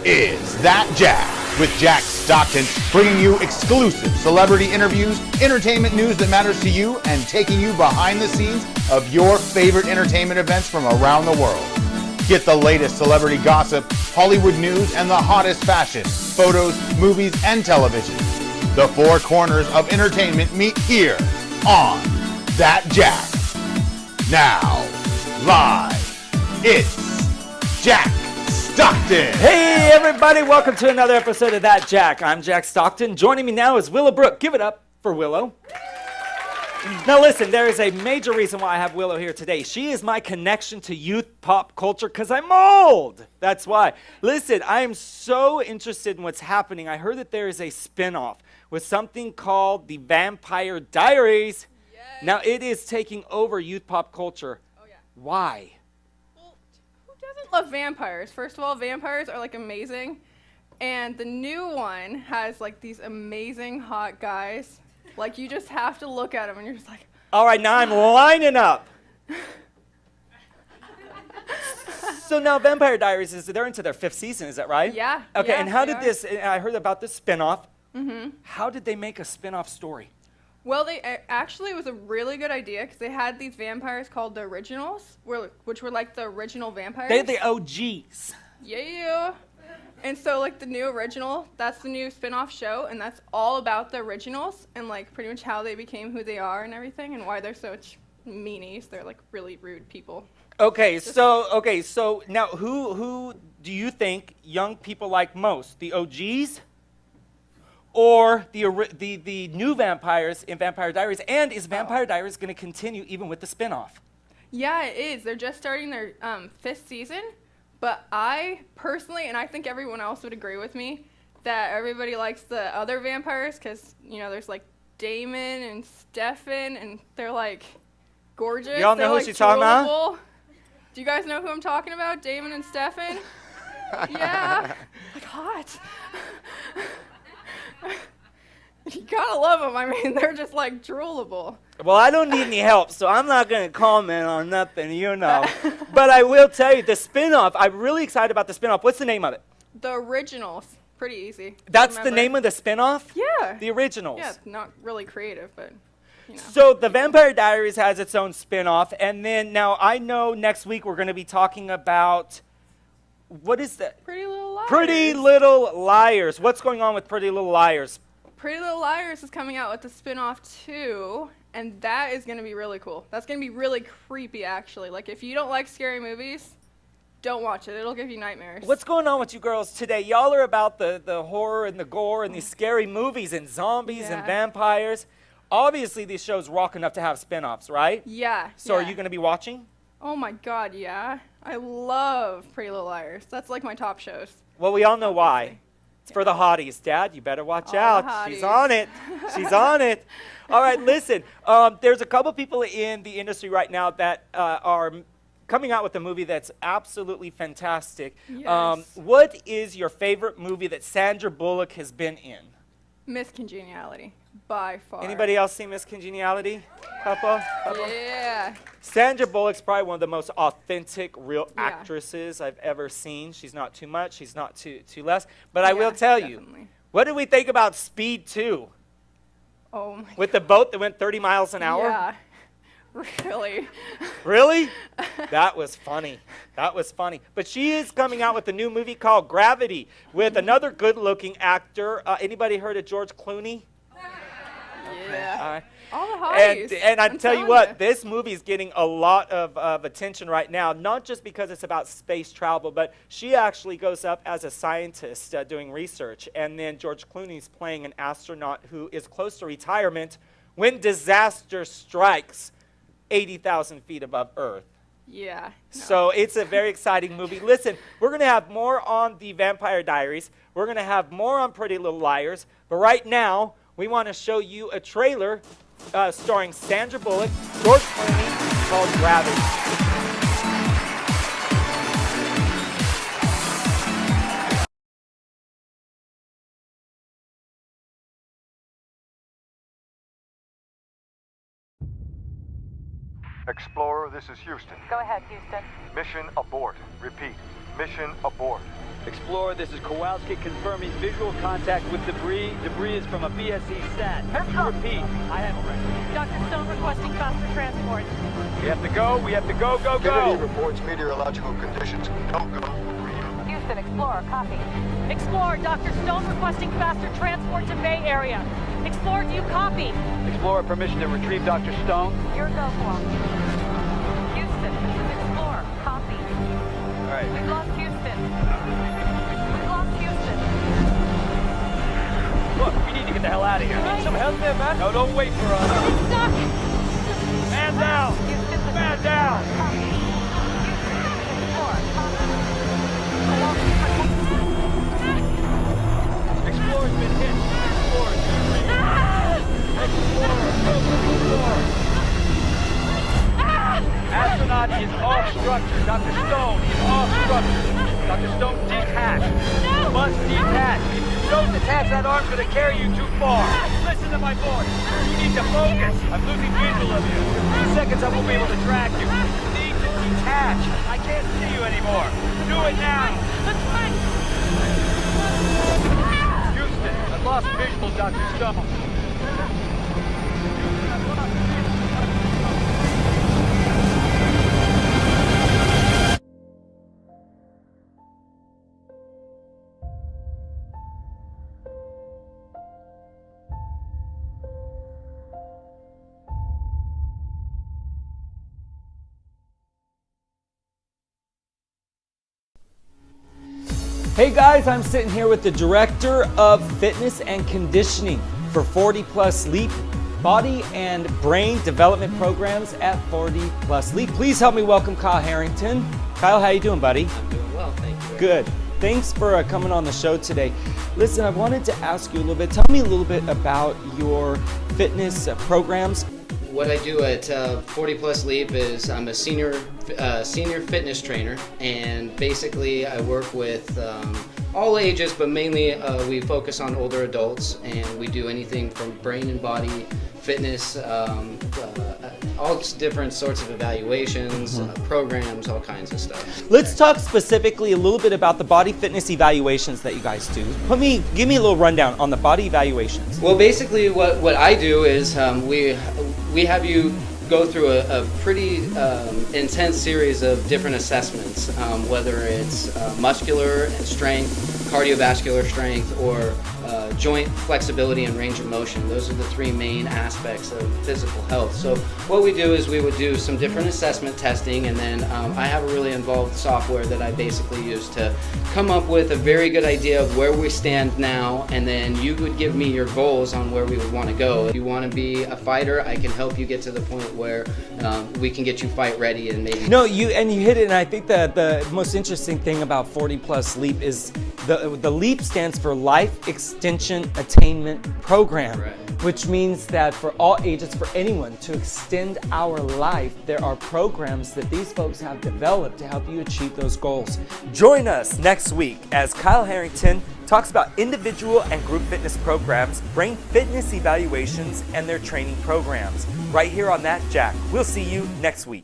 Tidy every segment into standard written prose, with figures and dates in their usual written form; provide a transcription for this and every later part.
is That Jack with Jack Stockton, bringing you exclusive celebrity interviews, entertainment news that matters to you, and taking you behind the scenes of your favorite entertainment events from around the world. Get the latest celebrity gossip, Hollywood news, and the hottest fashion, photos, movies, and television. The four corners of entertainment meet here on That Jack. Now, live, it's Jack Stockton. Hey everybody, welcome to another episode of That Jack. I'm Jack Stockton. Joining me now is Willow Brooke. Give it up for Willow. Now listen, there is a major reason why I have Willow here today. She is my connection to youth pop culture because I'm old. That's why. Listen, I am so interested in what's happening. I heard that there is a spinoff with something called The Vampire Diaries. Yay. Now it is taking over youth pop culture. Oh yeah. Why? Love vampires. First of all, vampires are like amazing, and the new one has like these amazing hot guys. Like you just have to look at them and you're just like, all right, now I'm lining up. So now Vampire Diaries, they're into their 5th season, is that right? Yeah. Okay, yeah, and how did this, I heard about this spinoff. Mm-hmm. How did they make a spinoff story? Well, actually, it was a really good idea because they had these vampires called the Originals, which were like the original vampires. They're the OGs. Yeah. And so, like, the new original, that's the new spin-off show, and that's all about the originals and, like, pretty much how they became who they are and everything and why they're such meanies. They're, like, really rude people. Okay, so now who do you think young people like most? The OGs? Or the new vampires in Vampire Diaries? And is Vampire Diaries going to continue even with the spinoff? Yeah, it is. They're just starting their 5th season. But I personally, and I think everyone else would agree with me, that everybody likes the other vampires because, you know, there's like Damon and Stefan, and they're like gorgeous. Y'all know who she's talking about? Do you guys know who I'm talking about? Damon and Stefan? Yeah. Like hot. You gotta love them. I mean, they're just like droolable. Well, I don't need any help, so I'm not going to comment on nothing, you know. But I will tell you, the spinoff, I'm really excited about the spinoff. What's the name of it? The Originals. Pretty easy. That's the name of the spinoff? Yeah. The Originals. Yeah, not really creative, but, you know. So the Vampire Diaries has its own spinoff, and then now I know next week we're going to be talking about, what is that? Pretty Little Liars. Pretty Little Liars. What's going on with Pretty Little Liars? Pretty Little Liars is coming out with the spin-off too, and that is going to be really cool. That's going to be really creepy, actually. Like, if you don't like scary movies, don't watch it. It'll give you nightmares. What's going on with you girls today? Y'all are about the horror and the gore and these scary movies and zombies and vampires. Obviously, these shows rock enough to have spin-offs, right? Yeah. So are you going to be watching? Oh, my God, yeah. I love Pretty Little Liars. That's like my top shows. Well, we all know why. It's for the hotties. Dad, you better watch out. She's on it. She's on it. All right, listen. There's a couple people in the industry right now that are coming out with a movie that's absolutely fantastic. Yes. What is your favorite movie that Sandra Bullock has been in? Miss Congeniality, by far. Anybody else see Miss Congeniality? Couple? Yeah. Sandra Bullock's probably one of the most authentic, real actresses I've ever seen. She's not too much. She's not too less. But I will tell you, what did we think about Speed 2? Oh, my With the boat that went 30 miles an hour? Yeah. Really? Really? That was funny. That was funny. But she is coming out with a new movie called Gravity with another good-looking actor. Anybody heard of George Clooney? Yeah. All right. All the hotties. And I tell you what, this movie is getting a lot of attention right now, not just because it's about space travel, but she actually goes up as a scientist doing research. And then George Clooney's playing an astronaut who is close to retirement when disaster strikes 80,000 feet above Earth. Yeah. No. So it's a very exciting movie. Listen, we're going to have more on the Vampire Diaries. We're going to have more on Pretty Little Liars. But right now, we want to show you a trailer starring Sandra Bullock, George Clooney, called Gravity. Explorer, this is Houston. Go ahead, Houston. Mission abort. Repeat. Mission abort. Explorer, this is Kowalski confirming visual contact with debris. Debris is from a BSE stat. Repeat. I have it right. Dr. Stone requesting faster transport. We have to go. We have to go, go, Kennedy go. reports meteorological conditions. Don't go. Houston, Explorer, copy. Explorer, Dr. Stone requesting faster transport to Bay Area. Explorer, do you copy? Explorer, permission to retrieve Dr. Stone. Your go, Kowalski. Houston, this is Explorer, copy. All right. We've lost Houston. We've lost Houston. Look, we need to get the hell out of here. Right. Some help there, man? No, don't wait for us. It's stuck. Man down. Houston, this Man is down. Copy. Houston, this is Explorer, copy. Kowalski, protect. Explorer's been hit. Explorer's been hit. Explorer, go for the Explorer. Astronaut is off structure. Dr. Stone is off structure. Dr. Stone, detach. You must detach. If you don't detach, that arm's going to carry you too far. Listen to my voice. You need to focus. I'm losing visual of you. In 2 seconds, I won't be able to track you. You need to detach. I can't see you anymore. Do it now. Let's fight. Houston, I've lost visual, Dr. Stone. Hey guys, I'm sitting here with the Director of Fitness and Conditioning for 40 Plus Leap Body and Brain Development Programs at 40 Plus Leap. Please help me welcome Kyle Harrington. Kyle, how you doing, buddy? I'm doing well, thank you. Good. Thanks for coming on the show today. Listen, I wanted to ask you a little bit. Tell me a little bit about your fitness programs. What I do at 40 Plus Leap is I'm a senior fitness trainer, and basically I work with all ages, but mainly we focus on older adults, and we do anything from brain and body fitness, all different sorts of evaluations, programs, all kinds of stuff. Let's talk specifically a little bit about the body fitness evaluations that you guys do. Give me a little rundown on the body evaluations. Well, basically what I do is we have you go through a pretty intense series of different assessments, whether it's muscular strength, cardiovascular strength, or joint flexibility and range of motion. Those are the 3 main aspects of physical health. So what we do is we would do some different assessment testing, and then I have a really involved software that I basically use to come up with a very good idea of where we stand now, and then you would give me your goals on where we would want to go. If you want to be a fighter, I can help you get to the point where we can get you fight ready and maybe... No, you hit it, and I think that the most interesting thing about 40 Plus Leap is the LEAP stands for Life Extension Attainment Program, Right. which means that for all ages, for anyone to extend our life, there are programs that these folks have developed to help you achieve those goals. Join us next week as Kyle Harrington talks about individual and group fitness programs, brain fitness evaluations, and their training programs. Right here on That Jack. We'll see you next week.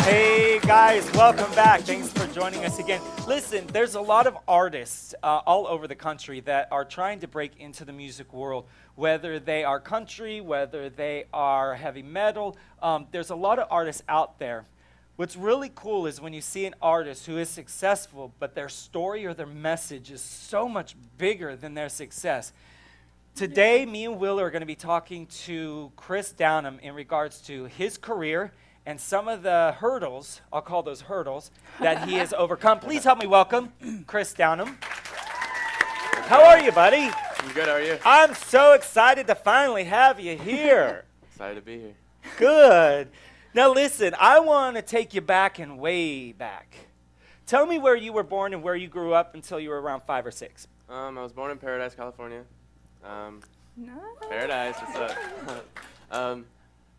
Hey guys, welcome back. Thanks for joining us again. Listen, there's a lot of artists all over the country that are trying to break into the music world, whether they are country, whether they are heavy metal. There's a lot of artists out there. What's really cool is when you see an artist who is successful, but their story or their message is so much bigger than their success. Today, me and Will are going to be talking to Chris Downham in regards to his career and some of the hurdles, I'll call those hurdles, that he has overcome. Please help me welcome Chris Downham. How are you, buddy? I'm good, how are you? I'm so excited to finally have you here. Excited to be here. Good. Now listen, I want to take you back and way back. Tell me where you were born and where you grew up until you were around 5 or 6. I was born in Paradise, California. No. Paradise, what's up? And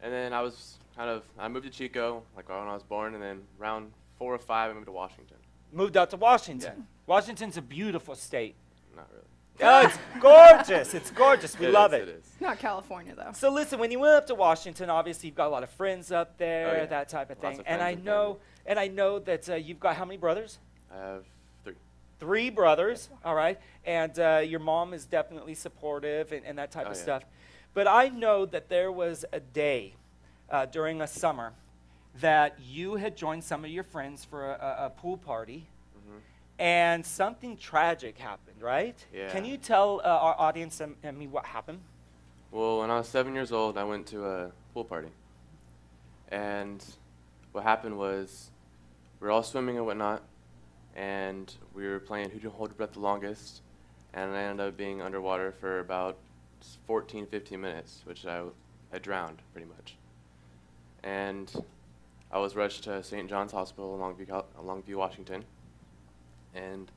then I moved to Chico, like when I was born, and then around 4 or 5, I moved to Washington. Moved out to Washington. Yeah. Washington's a beautiful state. Not really. Oh, it's gorgeous. It's gorgeous. We love it. It is. Not California though. So listen, when you went up to Washington, obviously you've got a lot of friends up there, Oh, yeah. that type of Lots thing. of And friends I and know that you've got how many brothers? I have 3. 3 brothers, all right, and your mom is definitely supportive and that type Oh, of yeah. stuff. But I know that there was a day during a summer that you had joined some of your friends for a pool party, and something tragic happened, right? Yeah. Can you tell our audience and me what happened? Well, when I was 7 years old, I went to a pool party. And what happened was we were all swimming and whatnot, and we were playing Who Can Hold Your Breath the Longest, and I ended up being underwater for about 14, 15 minutes, which I drowned pretty much. And I was rushed to St. John's Hospital in Longview, Washington. And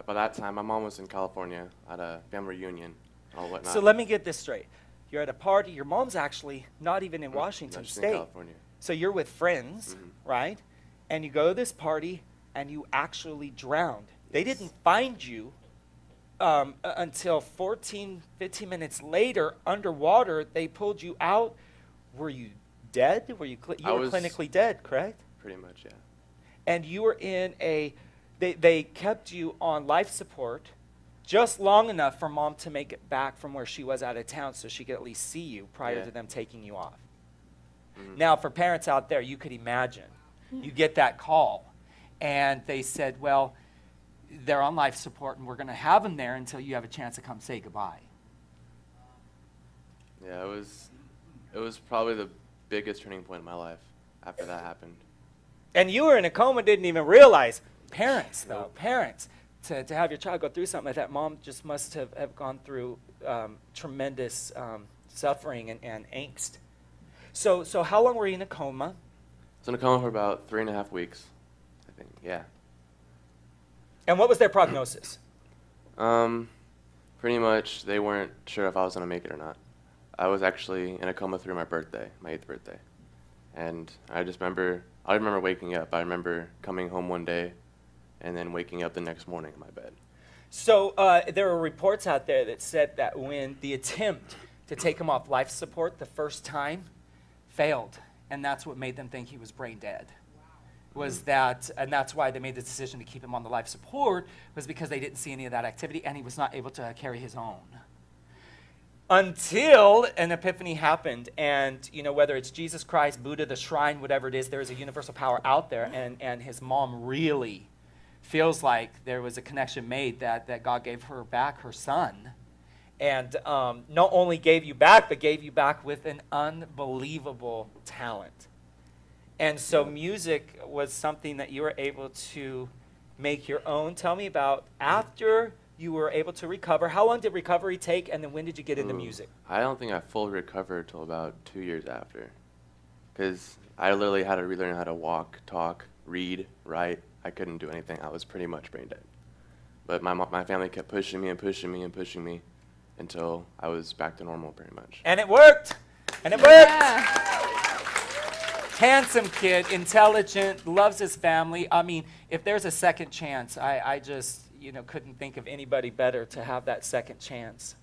by that time, my mom was in California at a family reunion and all whatnot. So let me get this straight. You're at a party. Your mom's actually not even in No, Washington she's in State. California. So you're with friends, right? And you go to this party and you actually drowned. They Yes. didn't find you until 14, 15 minutes later underwater. They pulled you out. Were you dead? Were you I were was- clinically dead, correct? Pretty much, yeah. And you were in they kept you on life support just long enough for mom to make it back from where she was out of town so she could at least see you prior Yeah. to them taking you off. Mhm. Now, for parents out there, you could imagine. You get that call, and they said, well, they're on life support, and we're going to have them there until you have a chance to come say goodbye. Yeah, it was probably the biggest turning point in my life after that happened. And you were in a coma, didn't even realize. Parents, though, Nope. parents, to have your child go through something like that, mom just must have gone through tremendous suffering and angst. So how long were you in a coma? I was in a coma for about 3.5 weeks, I think, yeah. And what was their prognosis? Pretty much they weren't sure if I was going to make it or not. I was actually in a coma through my birthday, my 8th birthday. And I remember waking up. I remember coming home one day and then waking up the next morning in my bed. So there were reports out there that said that when the attempt to take him off life support the first time failed, and that's what made them think he was brain dead. Was that, and that's why they made the decision to keep him on the life support, was because they didn't see any of that activity, and he was not able to carry his own. Until an epiphany happened, and whether it's Jesus Christ, Buddha, the shrine, whatever it is, there is a universal power out there, and his mom really feels like there was a connection made that God gave her back her son, and not only gave you back, but gave you back with an unbelievable talent. And so music was something that you were able to make your own. Tell me about after you were able to recover. How long did recovery take, and then when did you get into music? I don't think I fully recovered till about 2 years after. Because I literally had to relearn how to walk, talk, read, write. I couldn't do anything. I was pretty much brain dead. But my family kept pushing me and pushing me and pushing me until I was back to normal pretty much. And it worked. And it worked. Yeah. Handsome kid, intelligent, loves his family. I mean, if there's a second chance, I just, couldn't think of anybody better to have that second chance.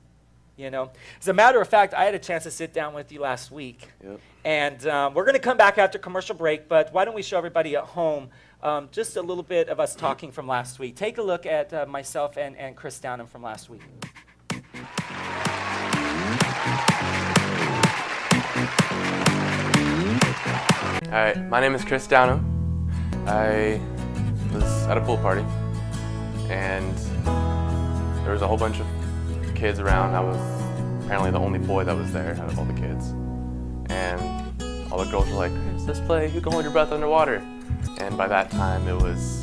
As a matter of fact, I had a chance to sit down with you last week. Yep. And we're going to come back after commercial break, but why don't we show everybody at home just a little bit of us talking from last week. Take a look at myself and Chris Downham from last week. Alright, my name is Chris Downham. I was at a pool party, and there was a whole bunch of kids around. I was apparently the only boy that was there out of all the kids. And all the girls were like, let's play Who Can Hold Your Breath Underwater? And by that time, it was